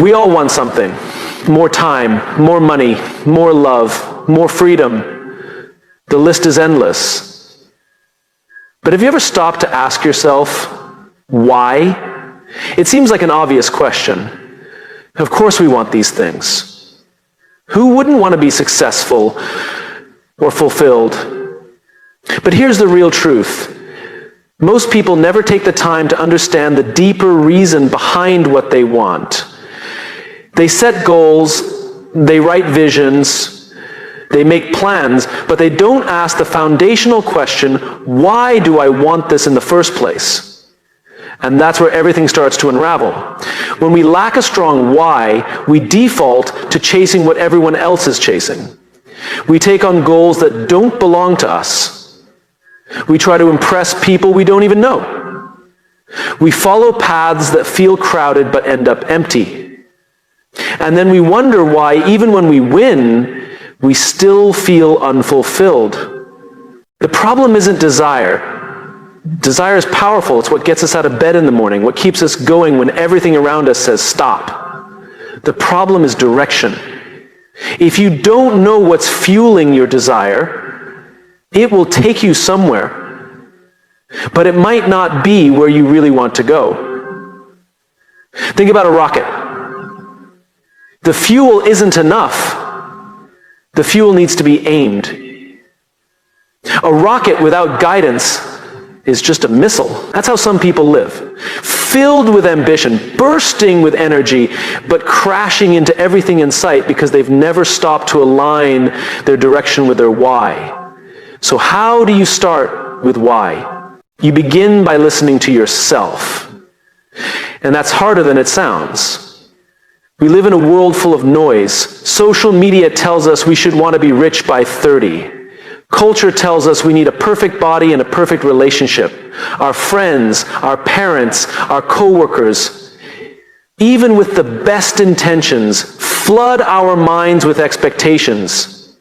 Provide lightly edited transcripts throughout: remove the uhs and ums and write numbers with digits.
We all want something. More time, more money, more love, more freedom. The list is endless. But have you ever stopped to ask yourself, why? It seems like an obvious question. Of course we want these things. Who wouldn't want to be successful or fulfilled? But here's the real truth. Most people never take the time to understand the deeper reason behind what they want. They set goals, they write visions, they make plans, but they don't ask the foundational question, why do I want this in the first place? And that's where everything starts to unravel. When we lack a strong why, we default to chasing what everyone else is chasing. We take on goals that don't belong to us. We try to impress people we don't even know. We follow paths that feel crowded but end up empty. And then we wonder why, even when we win, we still feel unfulfilled. The problem isn't desire. Desire is powerful. It's what gets us out of bed in the morning, what keeps us going when everything around us says stop. The problem is direction. If you don't know what's fueling your desire, it will take you somewhere, but it might not be where you really want to go. Think about a rocket. The fuel isn't enough. The fuel needs to be aimed. A rocket without guidance is just a missile. That's how some people live. Filled with ambition, bursting with energy, but crashing into everything in sight because they've never stopped to align their direction with their why. So how do you start with why? You begin by listening to yourself. And that's harder than it sounds. We live in a world full of noise. Social media tells us we should want to be rich by 30. Culture tells us we need a perfect body and a perfect relationship. Our friends, our parents, our coworkers, even with the best intentions, flood our minds with expectations.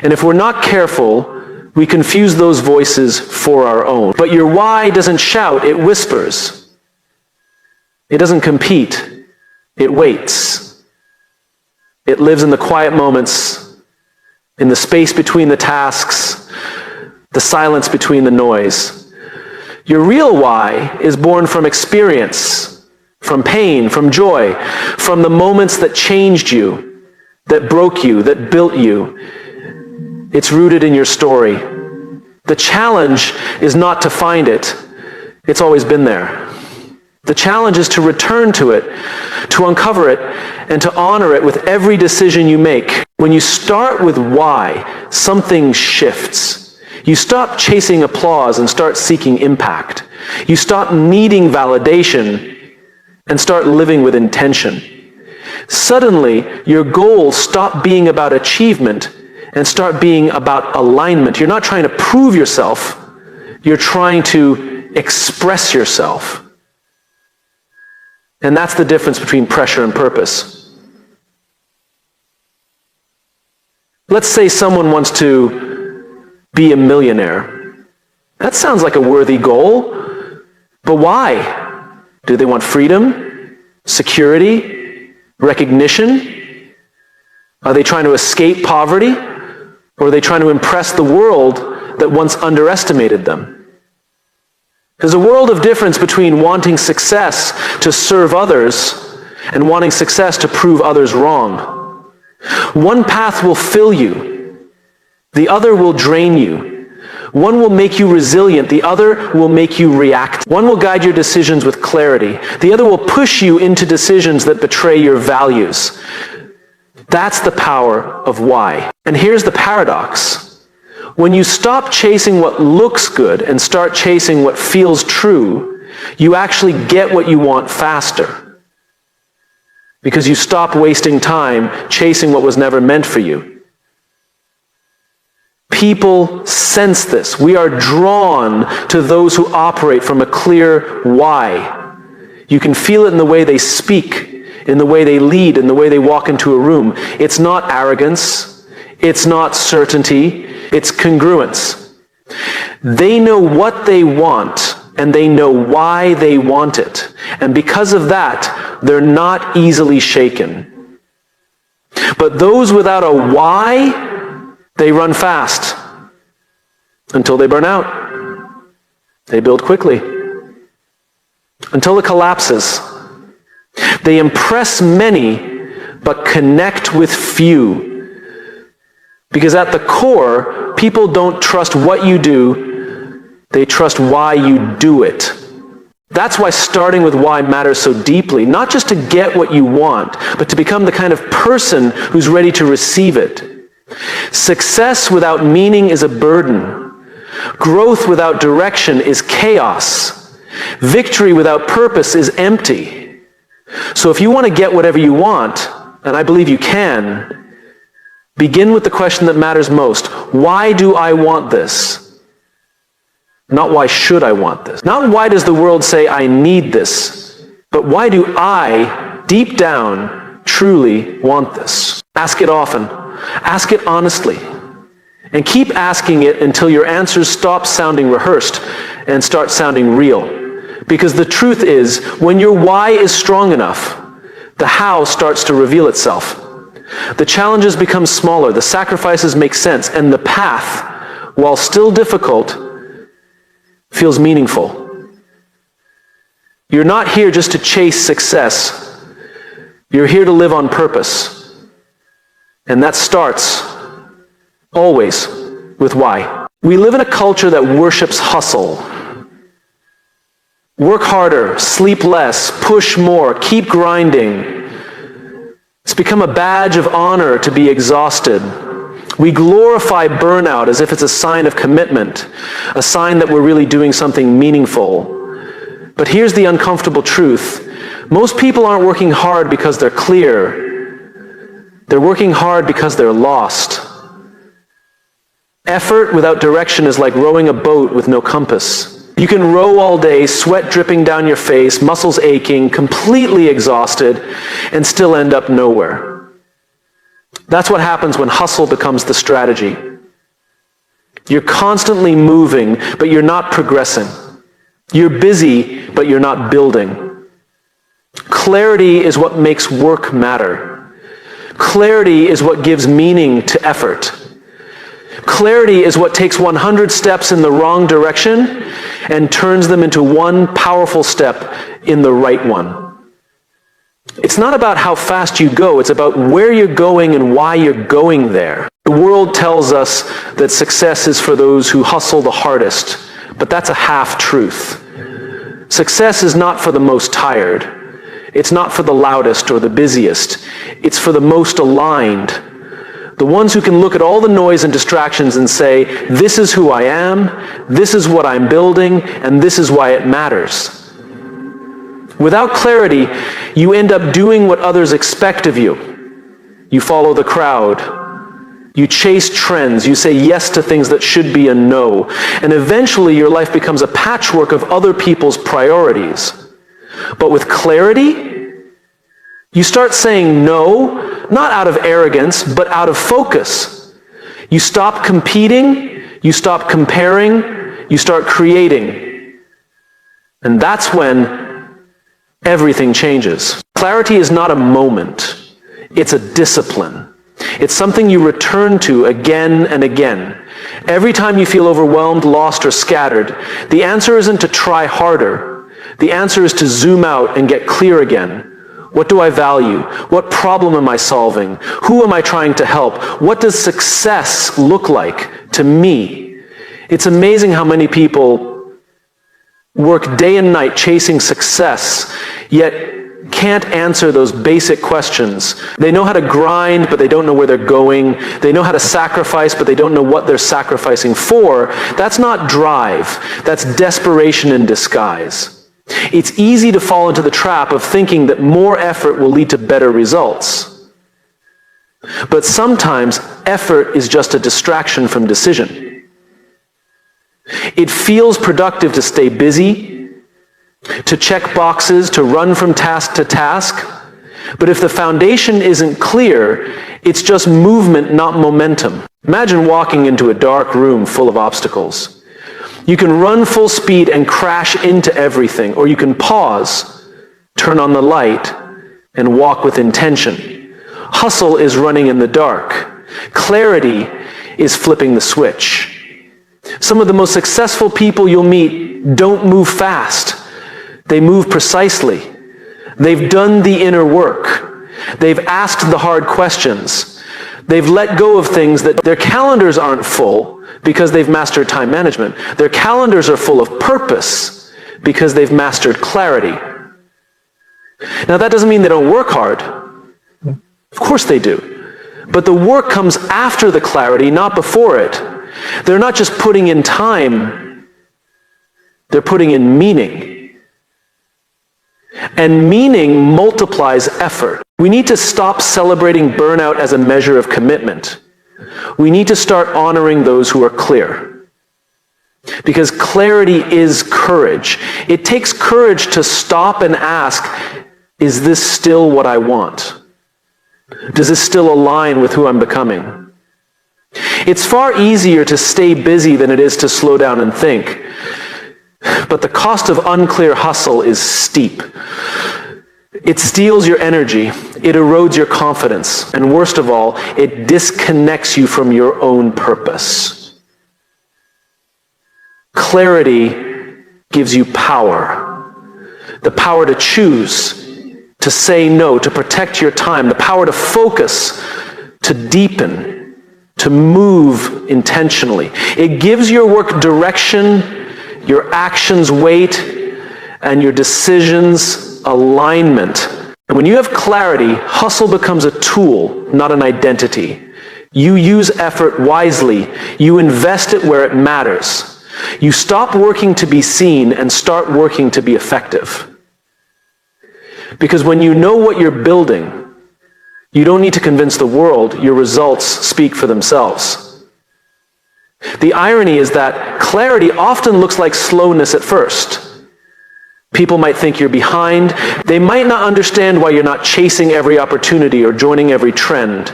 And if we're not careful, we confuse those voices for our own. But your why doesn't shout, it whispers. It doesn't compete. It waits. It lives in the quiet moments, in the space between the tasks, the silence between the noise. Your real why is born from experience, from pain, from joy, from the moments that changed you, that broke you, that built you. It's rooted in your story. The challenge is not to find it. It's always been there. The challenge is to return to it, to uncover it, and to honor it with every decision you make. When you start with why, something shifts. You stop chasing applause and start seeking impact. You stop needing validation and start living with intention. Suddenly, your goals stop being about achievement and start being about alignment. You're not trying to prove yourself. You're trying to express yourself. And that's the difference between pressure and purpose. Let's say someone wants to be a millionaire. That sounds like a worthy goal, but why? Do they want freedom, security, recognition? Are they trying to escape poverty? Or are they trying to impress the world that once underestimated them? There's a world of difference between wanting success to serve others and wanting success to prove others wrong. One path will fill you. The other will drain you. One will make you resilient. The other will make you react. One will guide your decisions with clarity. The other will push you into decisions that betray your values. That's the power of why. And here's the paradox. When you stop chasing what looks good and start chasing what feels true, you actually get what you want faster. Because you stop wasting time chasing what was never meant for you. People sense this. We are drawn to those who operate from a clear why. You can feel it in the way they speak, in the way they lead, in the way they walk into a room. It's not arrogance. It's not certainty. It's congruence. They know what they want and they know why they want it. And because of that, they're not easily shaken. But those without a why, they run fast until they burn out. They build quickly until it collapses. They impress many, but connect with few. Because at the core, people don't trust what you do, they trust why you do it. That's why starting with why matters so deeply, not just to get what you want, but to become the kind of person who's ready to receive it. Success without meaning is a burden. Growth without direction is chaos. Victory without purpose is empty. So if you want to get whatever you want, and I believe you can, begin with the question that matters most. Why do I want this? Not why should I want this? Not why does the world say I need this, but why do I, deep down, truly want this? Ask it often. Ask it honestly. And keep asking it until your answers stop sounding rehearsed and start sounding real. Because the truth is, when your why is strong enough, the how starts to reveal itself. The challenges become smaller, the sacrifices make sense, and the path, while still difficult, feels meaningful. You're not here just to chase success. You're here to live on purpose. And that starts, always, with why. We live in a culture that worships hustle. Work harder, sleep less, push more, keep grinding. It's become a badge of honor to be exhausted. We glorify burnout as if it's a sign of commitment, a sign that we're really doing something meaningful. But here's the uncomfortable truth. Most people aren't working hard because they're clear. They're working hard because they're lost. Effort without direction is like rowing a boat with no compass. You can row all day, sweat dripping down your face, muscles aching, completely exhausted, and still end up nowhere. That's what happens when hustle becomes the strategy. You're constantly moving, but you're not progressing. You're busy, but you're not building. Clarity is what makes work matter. Clarity is what gives meaning to effort. Clarity is what takes 100 steps in the wrong direction and turns them into one powerful step in the right one. It's not about how fast you go, it's about where you're going and why you're going there. The world tells us that success is for those who hustle the hardest, but that's a half-truth. Success is not for the most tired. It's not for the loudest or the busiest. It's for the most aligned. The ones who can look at all the noise and distractions and say, this is who I am, this is what I'm building, and this is why it matters. Without clarity, you end up doing what others expect of you. You follow the crowd. You chase trends. You say yes to things that should be a no. And eventually your life becomes a patchwork of other people's priorities. But with clarity, you start saying no, not out of arrogance, but out of focus. You stop competing, you stop comparing, you start creating. And that's when everything changes. Clarity is not a moment. It's a discipline. It's something you return to again and again. Every time you feel overwhelmed, lost, or scattered, the answer isn't to try harder. The answer is to zoom out and get clear again. What do I value? What problem am I solving? Who am I trying to help? What does success look like to me? It's amazing how many people work day and night chasing success, yet can't answer those basic questions. They know how to grind, but they don't know where they're going. They know how to sacrifice, but they don't know what they're sacrificing for. That's not drive. That's desperation in disguise. It's easy to fall into the trap of thinking that more effort will lead to better results. But sometimes effort is just a distraction from decision. It feels productive to stay busy, to check boxes, to run from task to task. But if the foundation isn't clear, it's just movement, not momentum. Imagine walking into a dark room full of obstacles. You can run full speed and crash into everything, or you can pause, turn on the light, and walk with intention. Hustle is running in the dark. Clarity is flipping the switch. Some of the most successful people you'll meet don't move fast. They move precisely. They've done the inner work. They've asked the hard questions. They've let go of things that their calendars aren't full because they've mastered time management. Their calendars are full of purpose because they've mastered clarity. Now, that doesn't mean they don't work hard. Of course they do. But the work comes after the clarity, not before it. They're not just putting in time, they're putting in meaning. And meaning multiplies effort. We need to stop celebrating burnout as a measure of commitment. We need to start honoring those who are clear. Because clarity is courage. It takes courage to stop and ask, is this still what I want? Does this still align with who I'm becoming? It's far easier to stay busy than it is to slow down and think. But the cost of unclear hustle is steep. It steals your energy, it erodes your confidence, and worst of all, it disconnects you from your own purpose. Clarity gives you power. The power to choose, to say no, to protect your time, the power to focus, to deepen, to move intentionally. It gives your work direction, your actions weight, and your decisions alignment. And when you have clarity, hustle becomes a tool, not an identity. You use effort wisely. You invest it where it matters. You stop working to be seen and start working to be effective. Because when you know what you're building, you don't need to convince the world. Your results speak for themselves. The irony is that clarity often looks like slowness at first. People might think you're behind. They might not understand why you're not chasing every opportunity or joining every trend.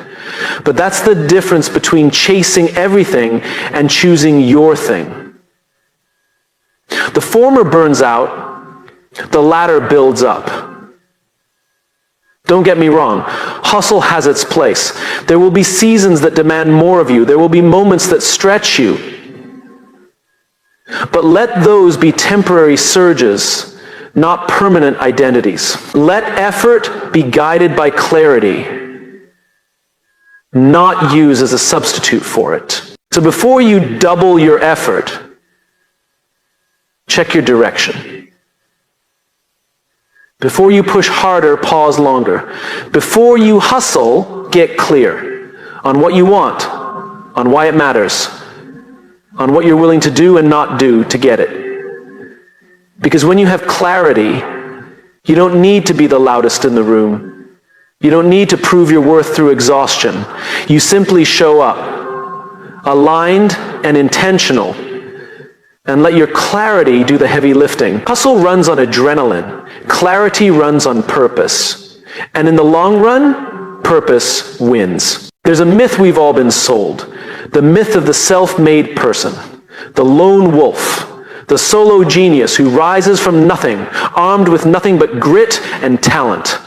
But that's the difference between chasing everything and choosing your thing. The former burns out, the latter builds up. Don't get me wrong, hustle has its place. There will be seasons that demand more of you. There will be moments that stretch you. But let those be temporary surges, not permanent identities. Let effort be guided by clarity, not used as a substitute for it. So before you double your effort, check your direction. Before you push harder, pause longer. Before you hustle, get clear on what you want, on why it matters, on what you're willing to do and not do to get it. Because when you have clarity, you don't need to be the loudest in the room. You don't need to prove your worth through exhaustion. You simply show up, aligned and intentional, and let your clarity do the heavy lifting. Hustle runs on adrenaline. Clarity runs on purpose. And in the long run, purpose wins. There's a myth we've all been sold. The myth of the self-made person, the lone wolf, the solo genius who rises from nothing, armed with nothing but grit and talent.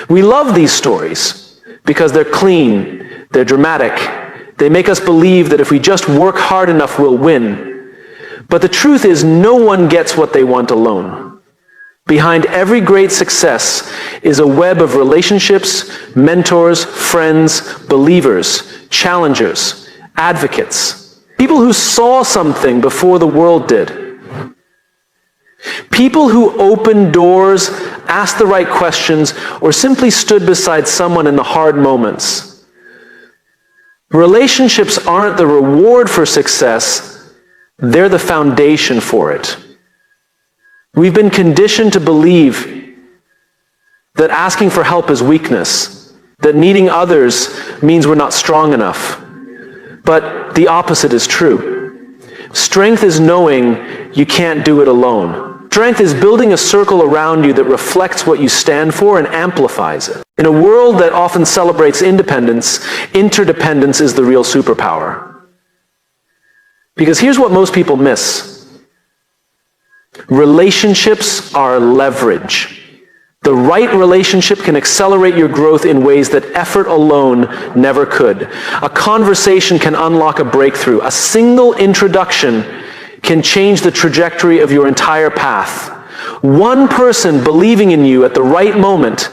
We love these stories because they're clean, they're dramatic. They make us believe that if we just work hard enough, we'll win. But the truth is, no one gets what they want alone. Behind every great success is a web of relationships, mentors, friends, believers, challengers, advocates, people who saw something before the world did. People who opened doors, asked the right questions, or simply stood beside someone in the hard moments. Relationships aren't the reward for success. They're the foundation for it. We've been conditioned to believe that asking for help is weakness, that needing others means we're not strong enough. But the opposite is true. Strength is knowing you can't do it alone. Strength is building a circle around you that reflects what you stand for and amplifies it. In a world that often celebrates independence, interdependence is the real superpower. Because here's what most people miss. Relationships are leverage. The right relationship can accelerate your growth in ways that effort alone never could. A conversation can unlock a breakthrough. A single introduction can change the trajectory of your entire path. One person believing in you at the right moment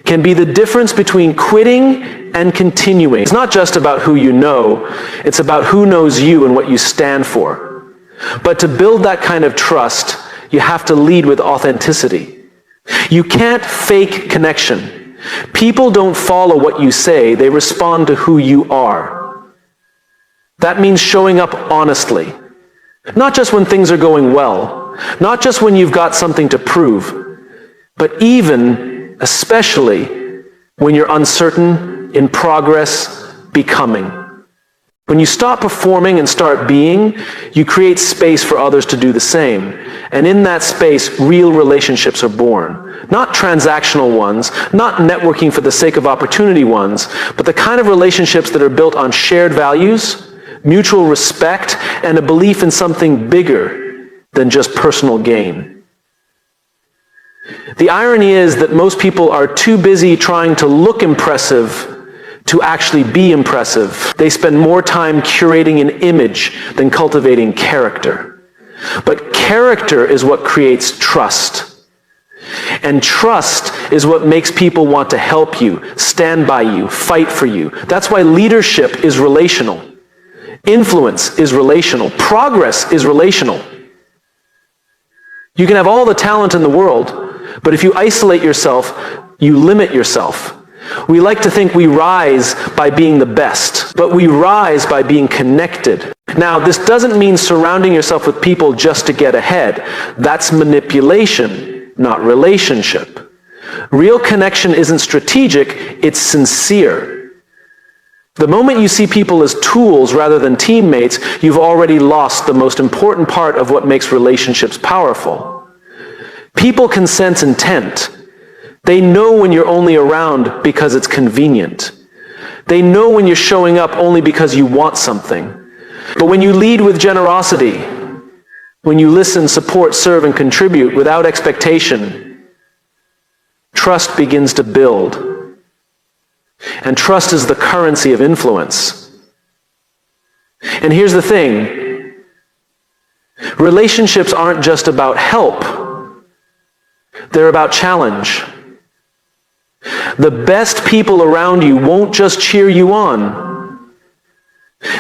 can be the difference between quitting and continuing. It's not just about who you know, it's about who knows you and what you stand for. But to build that kind of trust, you have to lead with authenticity. You can't fake connection. People don't follow what you say, they respond to who you are. That means showing up honestly. Not just when things are going well, not just when you've got something to prove, but even, especially, when you're uncertain, in progress, becoming. When you stop performing and start being, you create space for others to do the same. And in that space, real relationships are born. Not transactional ones, not networking for the sake of opportunity ones, but the kind of relationships that are built on shared values, mutual respect, and a belief in something bigger than just personal gain. The irony is that most people are too busy trying to look impressive to actually be impressive. They spend more time curating an image than cultivating character. But character is what creates trust. And trust is what makes people want to help you, stand by you, fight for you. That's why leadership is relational. Influence is relational. Progress is relational. You can have all the talent in the world, but if you isolate yourself, you limit yourself. We like to think we rise by being the best, but we rise by being connected. Now, this doesn't mean surrounding yourself with people just to get ahead. That's manipulation, not relationship. Real connection isn't strategic, it's sincere. The moment you see people as tools rather than teammates, you've already lost the most important part of what makes relationships powerful. People can sense intent. They know when you're only around because it's convenient. They know when you're showing up only because you want something. But when you lead with generosity, when you listen, support, serve, and contribute without expectation, trust begins to build. And trust is the currency of influence. And here's the thing. Relationships aren't just about help. They're about challenge. The best people around you won't just cheer you on.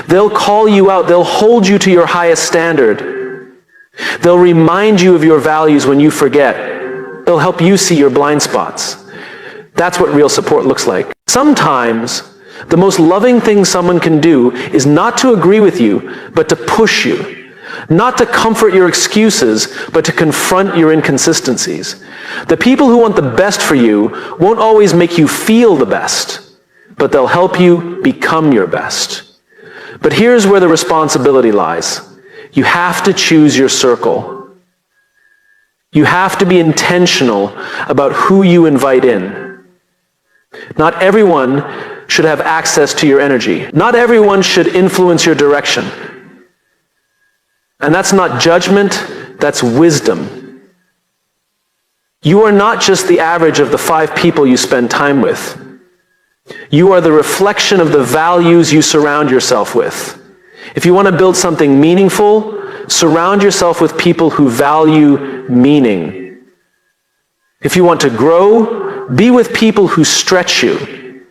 They'll call you out. They'll hold you to your highest standard. They'll remind you of your values when you forget. They'll help you see your blind spots. That's what real support looks like. Sometimes, the most loving thing someone can do is not to agree with you, but to push you. Not to comfort your excuses, but to confront your inconsistencies. The people who want the best for you won't always make you feel the best, but they'll help you become your best. But here's where the responsibility lies. You have to choose your circle. You have to be intentional about who you invite in. Not everyone should have access to your energy. Not everyone should influence your direction. And that's not judgment, that's wisdom. You are not just the average of the 5 people you spend time with. You are the reflection of the values you surround yourself with. If you want to build something meaningful, surround yourself with people who value meaning. If you want to grow, be with people who stretch you.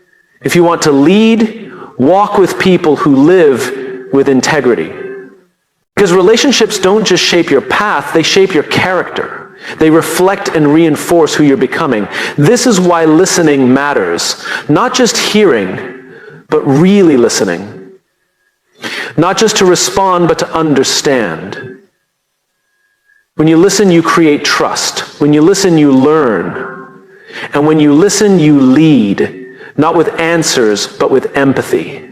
If you want to lead, walk with people who live with integrity. Because relationships don't just shape your path, they shape your character. They reflect and reinforce who you're becoming. This is why listening matters. Not just hearing, but really listening. Not just to respond, but to understand. When you listen, you create trust. When you listen, you learn. And when you listen, you lead. Not with answers, but with empathy.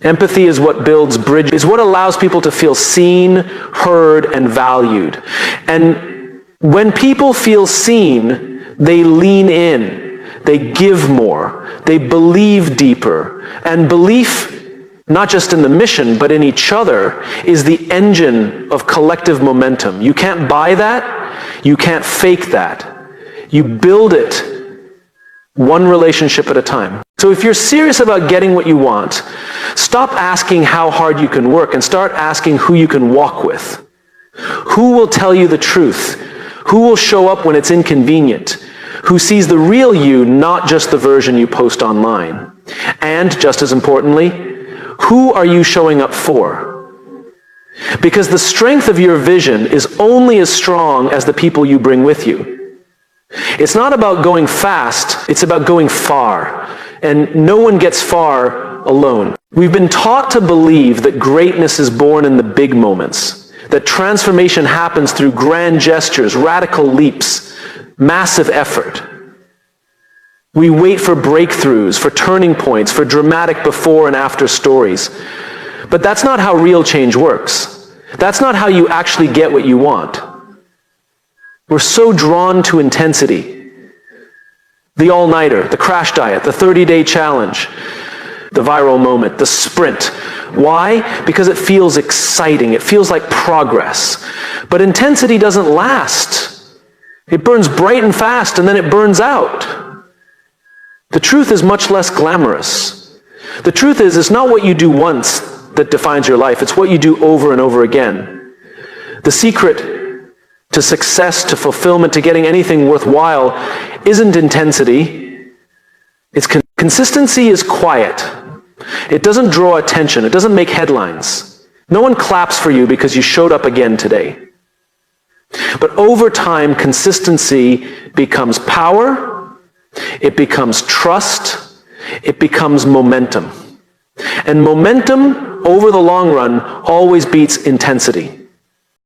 Empathy is what builds bridges, is what allows people to feel seen, heard, and valued. And when people feel seen, they lean in, they give more, they believe deeper. And belief not just in the mission, but in each other, is the engine of collective momentum. You can't buy that. You can't fake that. You build it one relationship at a time. So if you're serious about getting what you want, stop asking how hard you can work and start asking who you can walk with. Who will tell you the truth? Who will show up when it's inconvenient? Who sees the real you, not just the version you post online? And, just as importantly, who are you showing up for? Because the strength of your vision is only as strong as the people you bring with you. It's not about going fast, it's about going far. And no one gets far alone. We've been taught to believe that greatness is born in the big moments, that transformation happens through grand gestures, radical leaps, massive effort. We wait for breakthroughs, for turning points, for dramatic before and after stories. But that's not how real change works. That's not how you actually get what you want. We're so drawn to intensity. The all-nighter, the crash diet, the 30-day challenge, the viral moment, the sprint. Why? Because it feels exciting. It feels like progress. But intensity doesn't last. It burns bright and fast, and then it burns out. The truth is much less glamorous. The truth is, it's not what you do once that defines your life. It's what you do over and over again. The secret to success, to fulfillment, to getting anything worthwhile isn't intensity. It's consistency is quiet. It doesn't draw attention. It doesn't make headlines. No one claps for you because you showed up again today. But over time, consistency becomes power, it becomes trust, it becomes momentum. And momentum, over the long run, always beats intensity.